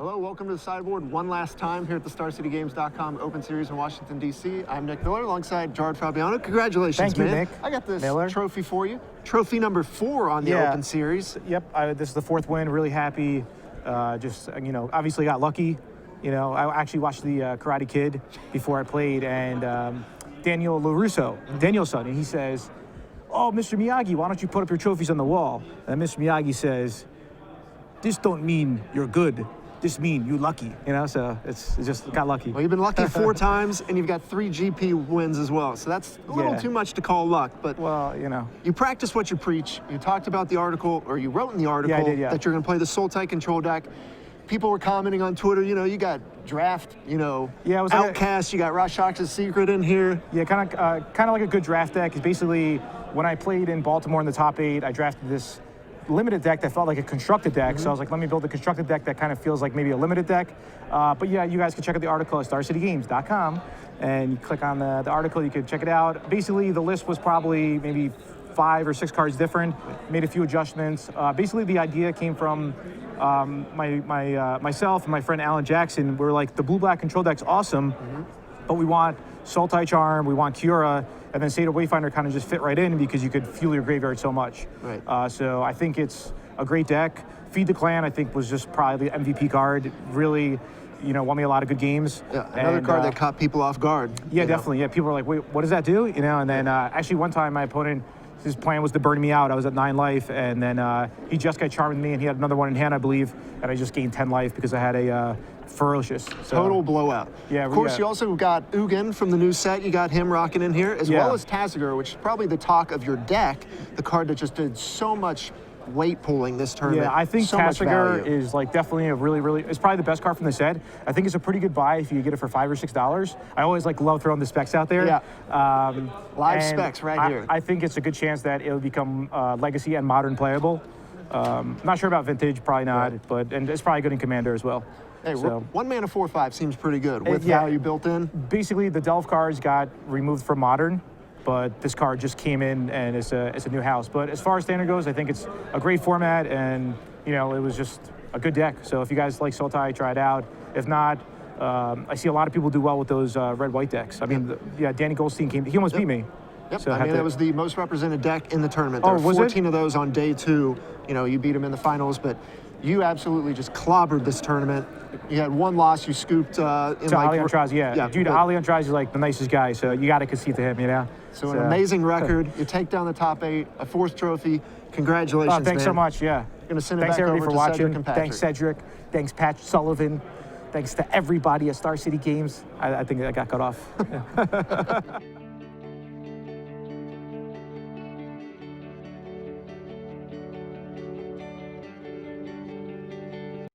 Hello, welcome to the sideboard one last time here at the StarCityGames.com Open Series in Washington, D.C. I'm Nick Miller alongside Gerard Fabiano. Congratulations, Thank you, man. Nick. I got this Miller. trophy for you. Trophy number 4 on the Open Series. Yep, this is the 4th win. Really happy. Obviously got lucky. I actually watched the Karate Kid before I played, and Daniel LaRusso, Daniel's son, and he says, "Oh, Mr. Miyagi, why don't you put up your trophies on the wall?" And Mr. Miyagi says, "This don't mean you're good. This mean you lucky." So it's just got lucky. Well, you've been lucky 4 times, and you've got 3 GP wins as well. So that's a little too much to call luck. But you practice what you preach. You talked about the article, or you wrote in the article that you're going to play the Sultai control deck. People were commenting on Twitter, you got draft, it was Outcast, you got Rashak's Secret in here. Yeah, kind of like a good draft deck. It's basically, when I played in Baltimore in the top 8, I drafted this limited deck that felt like a constructed deck. So I was like, let me build a constructed deck that kind of feels like maybe a limited deck. But yeah, you guys can check out the article at StarCityGames.com, and you click on the article, you can check it out. Basically, the list was probably maybe 5 or 6 cards different, made a few adjustments. Basically, the idea came from myself and my friend Alan Jackson. We were like, the blue-black control deck's awesome, but we want Sultai Charm, we want Kiora, and then Seder Wayfinder kind of just fit right in because you could fuel your graveyard so much. Right. So I think it's a great deck. Feed the Clan, I think, was just probably the MVP card. It really, won me a lot of good games. Yeah, another card that caught people off guard. Yeah, definitely. Yeah, people were like, wait, what does that do? And then actually one time my opponent, his plan was to burn me out. I was at 9 life, and then he just got charmed me, and he had another one in hand, I believe, and I just gained 10 life because I had a Ferocious. Total blowout. Yeah, of course, you also got Ugin from the new set. You got him rocking in here, as well as Tazagur, which is probably the talk of your deck, the card that just did so much weight pulling this tournament. Yeah, I think Tazagur is like definitely a really, it's probably the best card from the set. I think it's a pretty good buy if you get it for $5 or $6. I always love throwing the specs out there. Yeah. Live specs right here. I think it's a good chance that it'll become Legacy and Modern playable. Not sure about Vintage, probably not, and it's probably good in Commander as well. Hey, 1 mana 4/5 seems pretty good with value built in. Basically, the Delve cards got removed from Modern, but this card just came in and it's a new house. But as far as Standard goes, I think it's a great format, and it was just a good deck. So if you guys like Sultai, try it out. If not, I see a lot of people do well with those red-white decks. I mean, Danny Goldstein he almost beat me. Yep, so that was the most represented deck in the tournament. There were 14 of those on day 2. You beat him in the finals, but you absolutely just clobbered this tournament. You had 1 loss. You scooped in Ali Andrade, Dude, Ali Andrade is like the nicest guy, so you got to concede to him, So an amazing record. You take down the top 8, a 4th trophy. Congratulations, thanks so much, Going to send it thanks back everybody over for to watching. Cedric and Patrick. Thanks, Cedric. Thanks, Pat Sullivan. Thanks to everybody at Star City Games. I think I got cut off.